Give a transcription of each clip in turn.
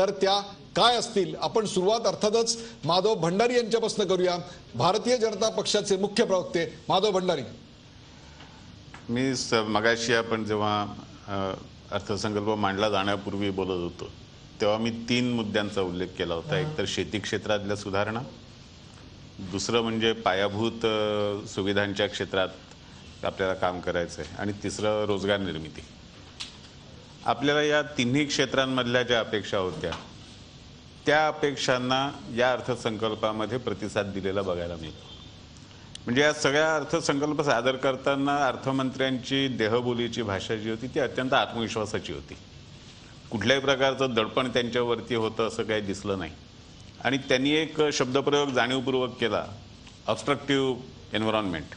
तर त्या काय असतील? आपण सुरुवात अर्थातच माधव भंडारी यांच्यापासून करूया. भारतीय जनता पक्षाचे मुख्य प्रवक्ते माधव भंडारी. मी मगाशी आपण जेव्हा अर्थसंकल्प मांडला जाण्यापूर्वी बोलत होतो तेव्हा मी 3 मुद्द्यांचा उल्लेख केला होता. एक तर शेती क्षेत्रातल्या सुधारणा, दुसरं म्हणजे पायाभूत सुविधांच्या क्षेत्रात आपल्याला काम करायचं आहे, आणि तिसरं रोजगार निर्मिती. आपल्याला या तिन्ही क्षेत्रांमधल्या ज्या अपेक्षा होत्या त्या अपेक्षांना या अर्थसंकल्पामध्ये प्रतिसाद दिलेला बघायला मिळतो. म्हणजे या सगळ्या अर्थसंकल्प सादर करताना अर्थमंत्र्यांची देहबोलीची भाषा जी होती ती अत्यंत आत्मविश्वासाची होती. कुठल्याही प्रकारचं दडपण त्यांच्यावरती होतं असं काही दिसलं नाही. आणि त्यांनी एक शब्दप्रयोग जाणीवपूर्वक केला, ऑब्स्ट्रक्टिव्ह एन्व्हायरमेंट,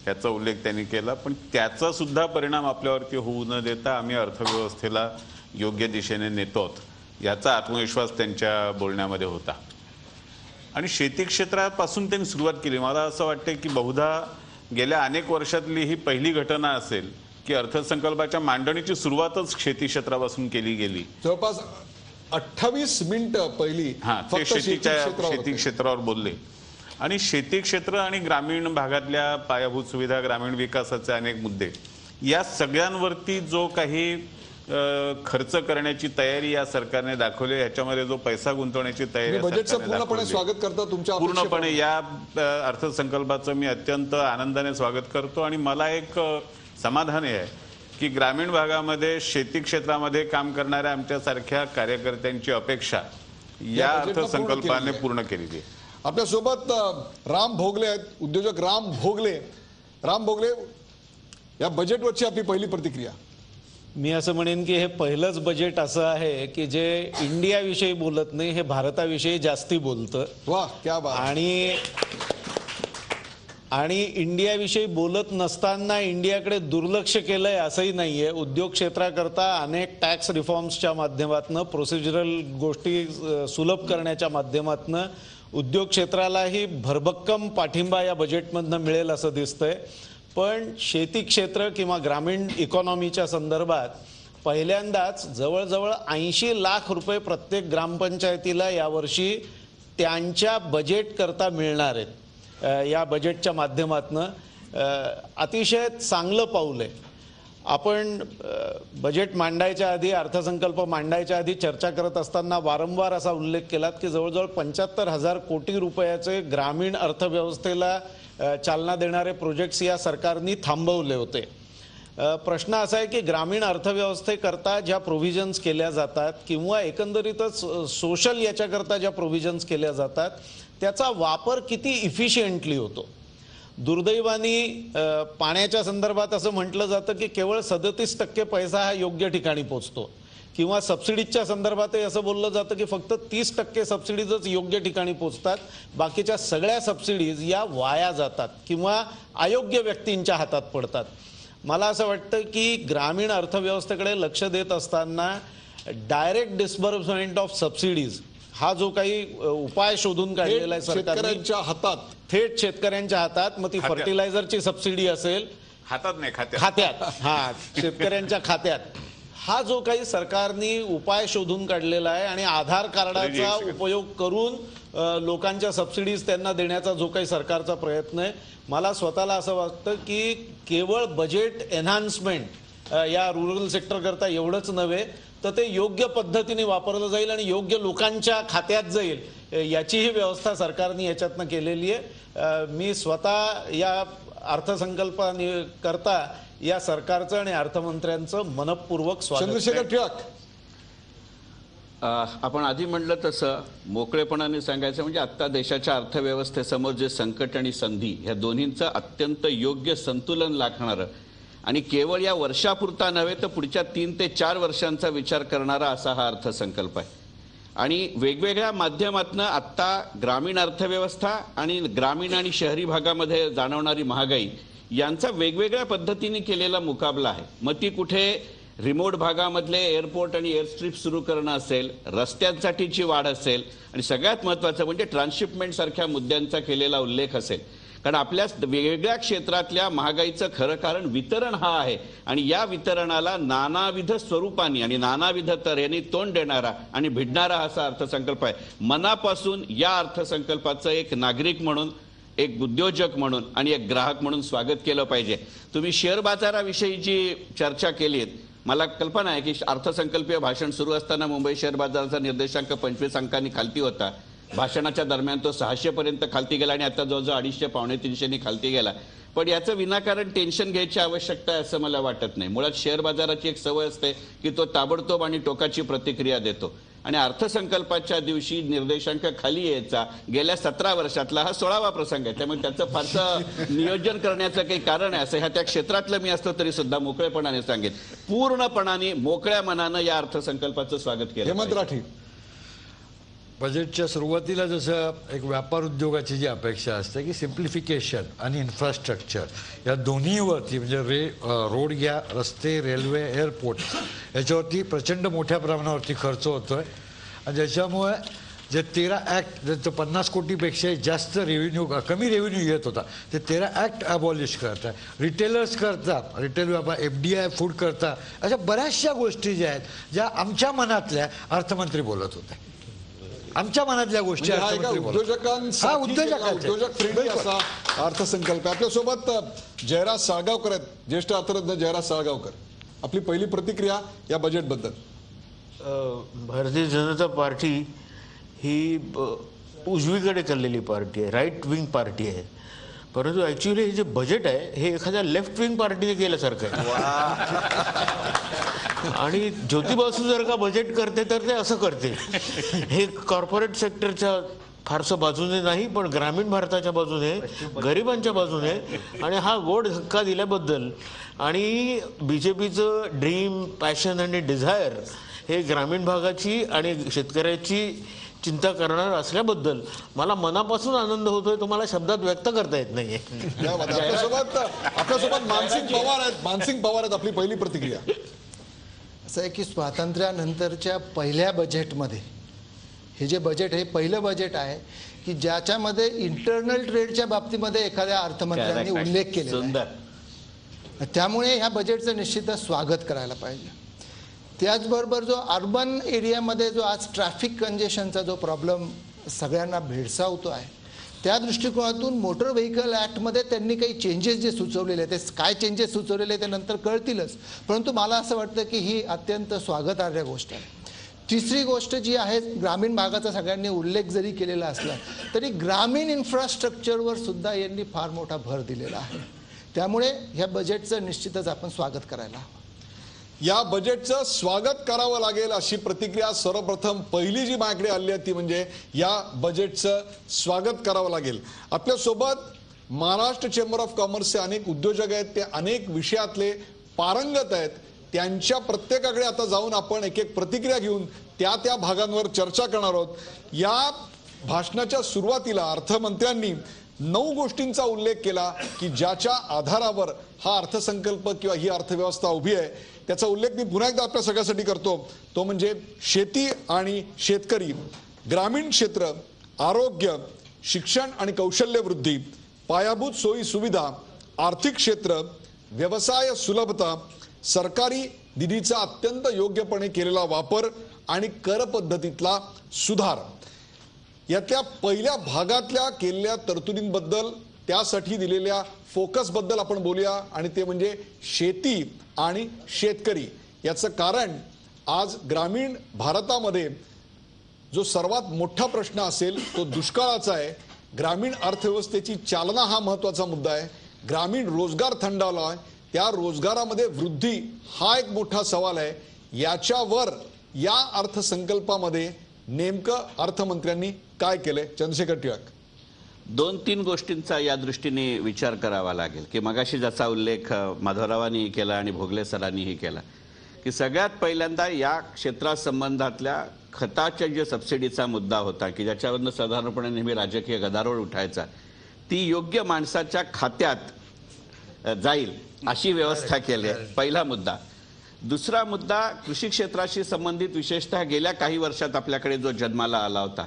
याचा उल्लेख त्यांनी केला. पण त्याचा सुद्धा परिणाम आपल्यावरती होऊ न देता आम्ही अर्थव्यवस्थेला योग्य दिशेने नेतोत याचा आत्मविश्वास त्यांच्या बोलण्यामध्ये होता. आणि शेती क्षेत्रापासून त्यांनी सुरुवात केली. मला असं वाटतं की बहुधा गेल्या अनेक वर्षातली ही पहिली घटना असेल की अर्थसंकल्पाच्या मांडणीची सुरुवातच शेती क्षेत्रापासून केली गेली. जवळपास 28 मिनिटं पहिली ते शेती क्षेत्रावर बोलले. आणि शेती क्षेत्र आणि ग्रामीण भागातल्या पायाभूत सुविधा, ग्रामीण विकासाचे अनेक मुद्दे, या सगळ्यांवरती जो काही खर्च करण्याची तयारी या सरकारने दाखवली, याच्यामध्ये जो पैसा गुंतवण्याची तयारी बजेटचं पूर्णपणे स्वागत करतो. तुमच्या पूर्णपणे या अर्थसंकल्पाचं मी अत्यंत आनंदाने स्वागत करतो. आणि मला एक समाधान आहे की ग्रामीण भागामध्ये शेती क्षेत्रामध्ये काम करणाऱ्या आमच्यासारख्या कार्यकर्त्यांची अपेक्षा या अर्थसंकल्पाने पूर्ण केलेली आहे. आपल्यासोबत राम भोगले आहेत, उद्योजक राम भोगले. राम भोगले, या बजेटवरची आपली पहिली प्रतिक्रिया. मी असं म्हणेन की हे पहिलंच बजेट असं आहे की जे इंडियाविषयी बोलत नाही, हे भारताविषयी जास्ती बोलतं. वाह, क्या बात. आणि इंडियाविषयी बोलत नसताना इंडियाकडे दुर्लक्ष केलंय असंही नाहीये. उद्योग क्षेत्राकरता अनेक टॅक्स रिफॉर्म्सच्या माध्यमातून, प्रोसिजरल गोष्टी सुलभ करण्याच्या माध्यमातून उद्योग क्षेत्रालाही भरभक्कम पाठिंबा या बजेटमधनं मिळेल असं दिसतंय. पण शेती क्षेत्र किंवा ग्रामीण इकॉनॉमीच्या संदर्भात पहिल्यांदाच जवळजवळ 80 लाख रुपये प्रत्येक ग्रामपंचायतीला यावर्षी त्यांच्या बजेट करता मिळणार आहेत. या बजेटच्या माध्यमातून अतिशय चांगलं पाऊल आहे. आपण बजेट मांडायच्या आधी, अर्थसंकल्प मांडायच्या आधी चर्चा करत असताना वारंवार असा उल्लेख केलात की जवळजवळ 75,000 कोटी रुपयाचे ग्रामीण अर्थव्यवस्थेला चालना देणारे प्रोजेक्ट्स या सरकारने थांबवले होते. प्रश्न असा आहे की ग्रामीण अर्थव्यवस्थेकरता ज्या प्रोव्हिजन्स केल्या जातात किंवा एकंदरीतच सोशल याच्याकरता ज्या प्रोव्हिजन्स केल्या जातात त्याचा वापर किती इफिशियंटली होतो. दुर्दैवाने पाण्याच्या संदर्भात असं म्हटलं जातं की केवळ 37% पैसा हा योग्य ठिकाणी पोहोचतो, किंवा सबसिडीजच्या संदर्भातही असं बोललं जातं की फक्त 30% सबसिडीजच योग्य ठिकाणी पोहोचतात, बाकीच्या सगळ्या सबसिडीज या वाया जातात किंवा अयोग्य व्यक्तींच्या हातात पडतात. मला असं वाटतं की ग्रामीण अर्थव्यवस्थेकडे लक्ष देत असताना डायरेक्ट डिस्बर्समेंट ऑफ सबसिडीज हा जो काही उपाय शोधून काढलेला आहे शेतकऱ्यांच्या हातात, थेट शेतकऱ्यांच्या हातात, मग ती फर्टिलायझरची सबसिडी असेल, हातात नाही खात्यात, हा शेतकऱ्यांच्या खात्यात, हा जो काही सरकारने उपाय शोधून काढलेला आहे आणि आधार कार्डाचा उपयोग करून लोकांच्या सबसिडीज त्यांना देण्याचा जो काही सरकारचा प्रयत्न आहे, मला स्वतःला असं वाटतं की केवळ बजेट एन्हान्समेंट या रुरल सेक्टर करता एवढंच नव्हे तर ते योग्य पद्धतीने वापरलं जाईल आणि योग्य लोकांच्या खात्यात जाईल याचीही व्यवस्था सरकारने याच्यातनं केलेली आहे. मी स्वतः या अर्थसंकल्पाने करता या सरकारचं आणि अर्थमंत्र्यांचं मनपूर्वक स्वागत. चंद्रशेखर टिळक, आपण आधी म्हटलं तसं मोकळेपणाने सांगायचं म्हणजे आत्ता देशाच्या अर्थव्यवस्थेसमोर जे संकट आणि संधी ह्या दोन्हींचं अत्यंत योग्य संतुलन लागणारं आणि केवळ या वर्षापुरता नव्हे तर पुढच्या 3 ते 4 वर्षांचा विचार करणारा असा हा अर्थसंकल्प आहे. आणि वेगवेगळ्या माध्यमातून आत्ता ग्रामीण अर्थव्यवस्था आणि ग्रामीण आणि शहरी भागामध्ये जाणवणारी महागाई यांचा वेगवेगळ्या पद्धतीने केलेला मुकाबला आहे. मग ती कुठे रिमोट भागामधले एअरपोर्ट आणि एअरस्ट्रीप सुरू करणं असेल, रस्त्यांसाठीची वाढ असेल आणि सगळ्यात महत्त्वाचं म्हणजे ट्रान्सशिपमेंट सारख्या मुद्द्यांचा केलेला उल्लेख असेल. कारण आपल्या वेगवेगळ्या क्षेत्रातल्या महागाईचं खरं कारण वितरण हा आहे आणि या वितरणाला नानाविध स्वरूपांनी आणि नानाविध तऱ्हेने तोंड देणारा आणि भिडणारा असा अर्थसंकल्प आहे. मनापासून या अर्थसंकल्पाचं एक नागरिक म्हणून, एक उद्योजक म्हणून आणि एक ग्राहक म्हणून स्वागत केलं पाहिजे. तुम्ही शेअर बाजाराविषयी जी चर्चा केलीत, मला कल्पना आहे की अर्थसंकल्पीय भाषण सुरू असताना मुंबई शेअर बाजाराचा निर्देशांक 25 अंकांनी खालती होता. भाषणाच्या दरम्यान तो 600 पर्यंत खालती गेला आणि आता जवळजवळ 250 पावणे 300 खालती गेला. पण याचं विनाकारण टेन्शन घ्यायची आवश्यकता आहे असं मला वाटत नाही. मुळात शेअर बाजाराची एक सवय असते की तो ताबडतोब आणि टोकाची प्रतिक्रिया देतो आणि अर्थसंकल्पाच्या दिवशी निर्देशांक खाली यायचा गेल्या 17 वर्षातला हा 16वा प्रसंग आहे. त्यामुळे त्याचं फारसं नियोजन करण्याचं काही कारण आहे असं ह्या त्या क्षेत्रातलं मी असतो तरी सुद्धा मोकळेपणाने सांगेन, पूर्णपणाने मोकळ्या मनानं या अर्थसंकल्पाचं स्वागत केलं. हेमंत राठी, बजेटच्या सुरुवातीला जसं एक व्यापार उद्योगाची जी अपेक्षा असते की सिम्प्लिफिकेशन आणि इन्फ्रास्ट्रक्चर या दोन्हीवरती म्हणजे रोड घ्या, रस्ते, रेल्वे, एअरपोर्ट याच्यावरती प्रचंड मोठ्या प्रमाणावरती खर्च होतोय आणि ज्याच्यामुळे जे 13 ॲक्ट जे 50 कोटीपेक्षा जास्त कमी रेव्हेन्यू येत होता ते 13 ॲक्ट अबॉलिश करतात. रिटेलर्स करतात, रिटेल व्यापार, FDI फूड करतात, अशा बऱ्याचशा गोष्टी ज्या आहेत ज्या आमच्या मनातल्या अर्थमंत्री बोलत होते. आमच्या मनातल्या गोष्टी उद्योजक फ्रेंडली असा अर्थसंकल्प. आपल्यासोबत जयराज साळगावकर आहेत, ज्येष्ठ अर्थतज्ञ जयराज साळगावकर. आपली पहिली प्रतिक्रिया या बजेटबद्दल. भारतीय जनता पार्टी ही उजवीकडे चाललेली पार्टी आहे, राईट विंग पार्टी आहे. परंतु ॲक्च्युली हे जे बजेट आहे हे एखाद्या लेफ्ट विंग पार्टीने केल्यासारखं आहे. आणि ज्योती बासू जर का बजेट करते तर ते असं करते. हे कॉर्पोरेट सेक्टरच्या फारसं बाजूने नाही पण ग्रामीण भारताच्या बाजूने, गरिबांच्या बाजूने. आणि हा गोड धक्का दिल्याबद्दल आणि BJPचं ड्रीम, पॅशन आणि डिझायर हे ग्रामीण भागाची आणि शेतकऱ्याची चिंता करणार असल्याबद्दल मला मनापासून आनंद होतोय. तुम्हाला शब्दात व्यक्त करता येत नाहीये. आपल्यासोबत मानसिंग पवार आहेत. मानसिंग पवार आहेत, आपली पहिली प्रतिक्रिया. असं आहे की स्वातंत्र्यानंतरच्या पहिल्या बजेटमध्ये हे जे बजेट हे पहिलं बजेट आहे की ज्याच्यामध्ये इंटरनल ट्रेडच्या बाबतीमध्ये एखाद्या अर्थमंत्र्यांनी उल्लेख केलेला आहे. त्यामुळे ह्या बजेटचं निश्चितच स्वागत करायला पाहिजे. त्याचबरोबर जो अर्बन एरियामध्ये जो आज ट्रॅफिक कंजेशनचा जो प्रॉब्लेम सगळ्यांना भेडसावतो आहे त्या दृष्टिकोनातून मोटर व्हेकल ॲक्टमध्ये त्यांनी काही चेंजेस जे सुचवलेले ते काय चेंजेस सुचवलेले ते नंतर कळतीलच, परंतु मला असं वाटतं की ही अत्यंत स्वागतार्ह गोष्ट आहे. तिसरी गोष्ट जी आहे, ग्रामीण भागाचा सगळ्यांनी उल्लेख जरी केलेला असला तरी ग्रामीण इन्फ्रास्ट्रक्चरवर सुद्धा यांनी फार मोठा भर दिलेला आहे. त्यामुळे ह्या बजेटचं निश्चितच आपण स्वागत करायला हवं. या बजेटचं स्वागत करावं लागेल अशी प्रतिक्रिया सर्वप्रथम पहिली जी माझ्याकडे आली आहे ती म्हणजे या बजेटचं स्वागत करावं लागेल. आपल्यासोबत महाराष्ट्र चेंबर ऑफ कॉमर्सचे अनेक उद्योजक आहेत, ते अनेक विषयातले पारंगत आहेत. त्यांच्या प्रत्येकाकडे आता जाऊन आपण एक एक प्रतिक्रिया घेऊन त्या त्या भागांवर चर्चा करणार आहोत. या भाषणाच्या सुरुवातीला अर्थमंत्र्यांनी 9 गोष्टींचा उल्लेख केला की ज्याच्या आधारावर हा अर्थसंकल्प किंवा ही अर्थव्यवस्था उभी आहे. त्याचा उल्लेख मी पुन्हा एकदा आपल्या सगळ्यासाठी करतो. तो म्हणजे शेती आणि शेतकरी, ग्रामीण क्षेत्र, आरोग्य, शिक्षण आणि कौशल्य वृद्धी, पायाभूत सोयी सुविधा, आर्थिक क्षेत्र, व्यवसाय सुलभता, सरकारी निधीचा अत्यंत योग्यपणे केलेला वापर आणि कर पद्धतीतला सुधार. यातल्या पहिल्या भागातल्या केलेल्या तरतुदींबद्दल, त्यासाठी दिलेल्या फोकसबद्दल आपण बोलूया आणि ते म्हणजे शेती आणि शेतकरी. याचं कारण आज ग्रामीण भारतामध्ये जो सर्वात मोठा प्रश्न असेल तो दुष्काळाचा आहे. ग्रामीण अर्थव्यवस्थेची चालना हा महत्त्वाचा मुद्दा आहे. ग्रामीण रोजगार थंडावला आहे, त्या रोजगारामध्ये वृद्धी हा एक मोठा सवाल आहे. याच्यावर या अर्थसंकल्पामध्ये नेमकं अर्थमंत्र्यांनी काय केलंय? चंद्रशेखर टिळक. 2-3 गोष्टींचा या दृष्टीने विचार करावा लागेल की मगाशी ज्याचा उल्लेख माधवरावांनीही केला आणि भोगले सरांनीही केला की सगळ्यात पहिल्यांदा या क्षेत्रासंबंधातल्या खताच्या जे सबसिडीचा मुद्दा होता की ज्याच्यावरनं साधारणपणे नेहमी राजकीय गदारोळ उठायचा, ती योग्य माणसाच्या खात्यात जाईल अशी व्यवस्था केली आहे. पहिला मुद्दा. दुसरा मुद्दा, कृषी क्षेत्राशी संबंधित विशेषतः गेल्या काही वर्षात आपल्याकडे जो जन्माला आला होता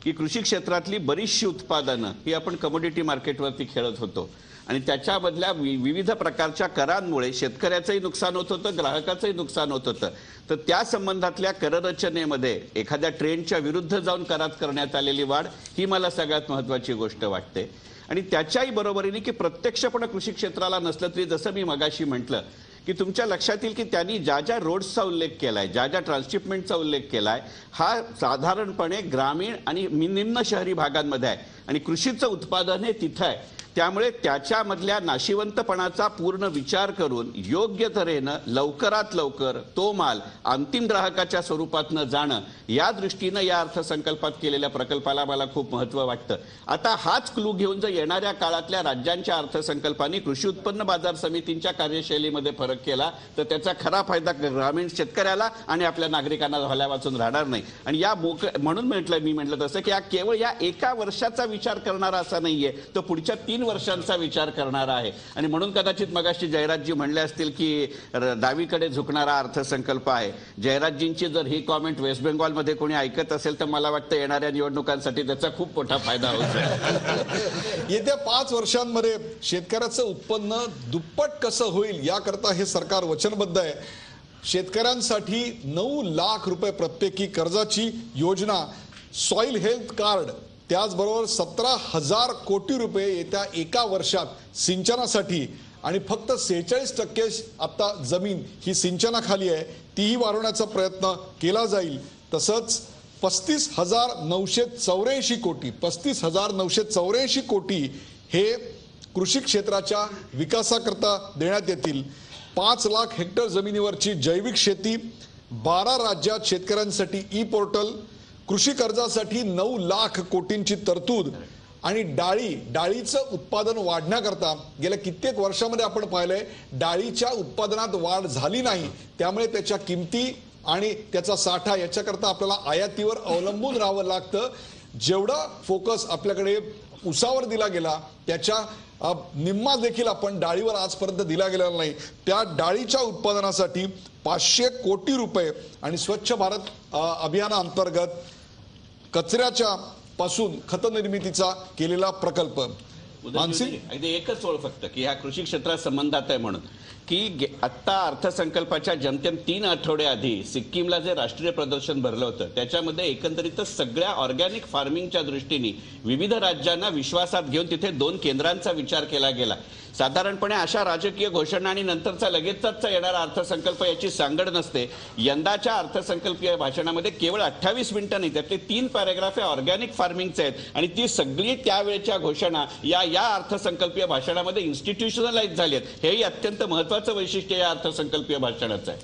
की कृषी क्षेत्रातली बरीचशी उत्पादनं ही आपण कमोडिटी मार्केटवरती खेळत होतो आणि त्याच्यामधल्या विविध प्रकारच्या करांमुळे शेतकऱ्याचंही नुकसान होत होतं, ग्राहकाचंही नुकसान होत होतं. तर त्या संबंधातल्या कररचनेमध्ये एखाद्या ट्रेंडच्या विरुद्ध जाऊन करात करण्यात आलेली वाढ ही मला सगळ्यात महत्त्वाची गोष्ट वाटते. आणि त्याच्याही बरोबरीने की प्रत्यक्षपणे कृषी क्षेत्राला नसलं तरी जसं मी मगाशी म्हटलं की तुमच्या लक्षात येईल की त्यांनी ज्या ज्या रोड्सचा उल्लेख केलाय, ज्या ज्या ट्रान्सशिपमेंटचा उल्लेख केलाय, हा साधारणपणे ग्रामीण आणि निम्न शहरी भागांमध्ये आहे आणि कृषीचं उत्पादन हे तिथं आहे. त्यामुळे त्याच्यामधल्या नाशिवंतपणाचा पूर्ण विचार करून योग्य तऱ्हेनं लवकरात लवकर तो माल अंतिम ग्राहकाच्या स्वरूपातनं जाणं या दृष्टीनं या अर्थसंकल्पात केलेल्या प्रकल्पाला मला खूप महत्त्व वाटतं. आता हाच क्लू घेऊन जर येणाऱ्या काळातल्या राज्यांच्या अर्थसंकल्पांनी कृषी उत्पन्न बाजार समितींच्या कार्यशैलीमध्ये फरक केला तर त्याचा खरा फायदा ग्रामीण शेतकऱ्याला आणि आपल्या नागरिकांना झाल्या वाचून राहणार नाही. आणि या म्हणून मी म्हटलं तसं की हा केवळ या एका वर्षाचा विचार करणारा असा नाहीये, तो पुढच्या 3 वर्षांचा विचार करणारा आहे. आणि म्हणून कदाचित मगाशी जयराजजी म्हणले असतील की डावीकडे झुकणारा अर्थसंकल्प आहे. जयराजजींची जर ही कॉमेंट वेस्ट बेंगॉलमध्ये कोणी ऐकत असेल तर मला वाटतं येणाऱ्या निवडणुकांसाठी त्याचा खूप मोठा फायदा होत आहे. येत्या 5 वर्षांमध्ये शेतकऱ्याचं उत्पन्न दुप्पट कसं होईल याकरता हे सरकार वचनबद्ध आहे. शेतकऱ्यांसाठी 9 लाख रुपये प्रत्येकी कर्जाची योजना, सॉइल हेल्थ कार्ड, त्याचबरोबर 17,000 कोटी रुपये येत्या एका वर्षात सिंचनासाठी आणि फक्त 46% आता जमीन ही सिंचनाखाली आहे तीही वाढवण्याचा प्रयत्न केला जाईल. तसंच 35,984 कोटी हे कृषी क्षेत्राच्या विकासाकरता देण्यात येतील. 5 लाख हेक्टर जमिनीवरची जैविक शेती, 12 राज्यात शेतकऱ्यांसाठी ई पोर्टल, कृषी कर्जासाठी 9 लाख कोटींची तरतूद आणि डाळीचं उत्पादन वाढण्याकरता गेल्या कित्येक वर्षामध्ये आपण पाहिलंय डाळीच्या उत्पादनात वाढ झाली नाही. त्यामुळे त्याच्या किमती आणि त्याचा साठा याच्याकरता आपल्याला आयातीवर अवलंबून राहावं लागतं. जेवढा फोकस आपल्याकडे ऊसावर दिला गेला त्याच्या निम्मा देखील आपण डाळीवर आजपर्यंत दिला गेलेला नाही. त्या डाळीच्या उत्पादनासाठी 500 कोटी रुपये आणि स्वच्छ भारत अभियानाअंतर्गत कचऱ्याच्या पासून खत निर्मितीचा केलेला प्रकल्प. अगदी एकच ओळ फक्त की ह्या कृषी क्षेत्रात संबंधात आहे म्हणून की आत्ता अर्थसंकल्पाच्या जमतेम 3 आठवडे आधी सिक्कीमला जे राष्ट्रीय प्रदर्शन भरलं होतं त्याच्यामध्ये एकंदरीतच सगळ्या ऑर्गॅनिक फार्मिंगच्या दृष्टीने विविध राज्यांना विश्वासात घेऊन तिथे 2 केंद्रांचा विचार केला गेला. साधारणपणे अशा राजकीय घोषणा आणि नंतरचा लगेचचा येणारा अर्थसंकल्प याची सांगड नसते. यंदाच्या अर्थसंकल्पीय भाषणामध्ये केवळ 28 मिनिटं नाही, त्यातले 3 पॅरेग्राफ हे ऑर्गॅनिक फार्मिंगचे आहेत आणि ती सगळी त्यावेळेच्या घोषणा या अर्थसंकल्पीय भाषणामध्ये इन्स्टिट्यूशनलाइज झाली आहेत. हेही अत्यंत महत्त्वाचं वैशिष्ट्य या अर्थसंकल्पीय भाषणाचं आहे.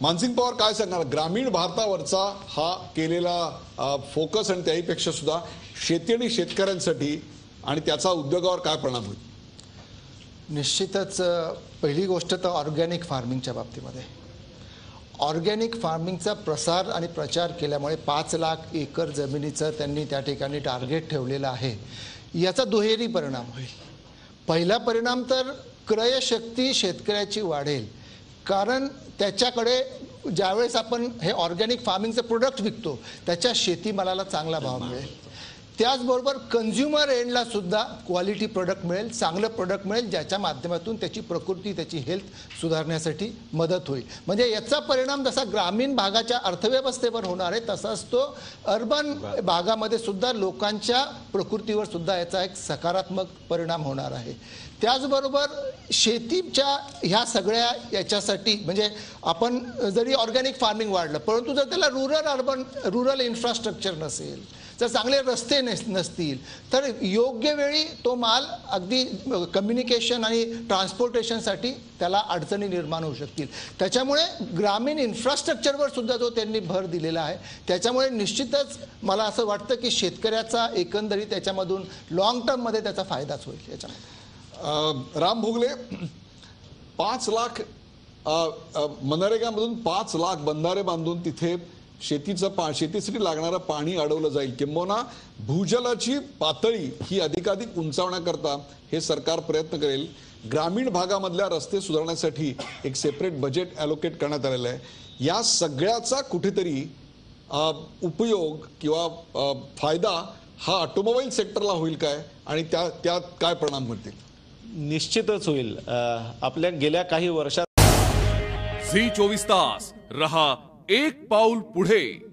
मानसिंग पवार काय सांगणार ग्रामीण भारतावरचा हा केलेला फोकस आणि त्याहीपेक्षा सुद्धा शेती आणि शेतकऱ्यांसाठी आणि त्याचा उद्योगावर काय परिणाम होईल? निश्चितच पहिली गोष्ट तर ऑर्गॅनिक फार्मिंगच्या बाबतीमध्ये ऑर्गॅनिक फार्मिंगचा प्रसार आणि प्रचार केल्यामुळे 5 लाख एकर जमिनीचं त्यांनी त्या ठिकाणी टार्गेट ठेवलेलं आहे. याचा दुहेरी परिणाम होईल. पहिला परिणाम तर क्रयशक्ती शेतकऱ्याची वाढेल, कारण त्याच्याकडे ज्यावेळेस आपण हे ऑर्गॅनिक फार्मिंगचं प्रोडक्ट विकतो त्याच्या शेतीमालाला चांगला भाव मिळेल. त्याचबरोबर कन्झ्युमर एंडला सुद्धा क्वालिटी प्रोडक्ट मिळेल, चांगलं प्रोडक्ट मिळेल, ज्याच्या माध्यमातून त्याची प्रकृती त्याची हेल्थ सुधारण्यासाठी मदत होईल. म्हणजे याचा परिणाम जसा ग्रामीण भागाच्या अर्थव्यवस्थेवर होणार आहे तसाच तो अर्बन भागामध्ये सुद्धा लोकांच्या प्रकृतीवर सुद्धा याचा एक सकारात्मक परिणाम होणार आहे. त्याचबरोबर शेतीच्या ह्या सगळ्या याच्यासाठी म्हणजे आपण जरी ऑर्गॅनिक फार्मिंग वाढलं परंतु जर त्याला रुरल इन्फ्रास्ट्रक्चर नसेल, जर चांगले रस्ते नसतील तर योग्य वेळी तो माल अगदी कम्युनिकेशन आणि ट्रान्सपोर्टेशनसाठी त्याला अडचणी निर्माण होऊ शकतील. त्याच्यामुळे ग्रामीण इन्फ्रास्ट्रक्चरवर सुद्धा जो त्यांनी भर दिलेला आहे त्याच्यामुळे निश्चितच मला असं वाटतं की शेतकऱ्याचा एकंदरीत त्याच्यामधून लॉंग टर्ममध्ये त्याचा फायदाच होईल. याच्यामध्ये राम भोगले, 5 लाख मनरेगामधून 5 लाख बंधारे बांधून तिथे शेतीसाठी लागणारं पाणी अडवलं जाईल, किंबहुना भूजलाची पातळी ही अधिकाधिक उंचावण्याकरता हे सरकार प्रयत्न करेल. ग्रामीण भागामधल्या रस्ते सुधारण्यासाठी एक सेपरेट बजेट ॲलोकेट करण्यात आलेलं आहे. या सगळ्याचा कुठेतरी उपयोग किंवा फायदा हा ऑटोमोबाईल सेक्टरला होईल काय आणि त्यात काय परिणाम होतील? निश्चितच होईल. आपल्या गेल्या काही वर्षात झी 24 तास रहा एक पाऊल पुढे.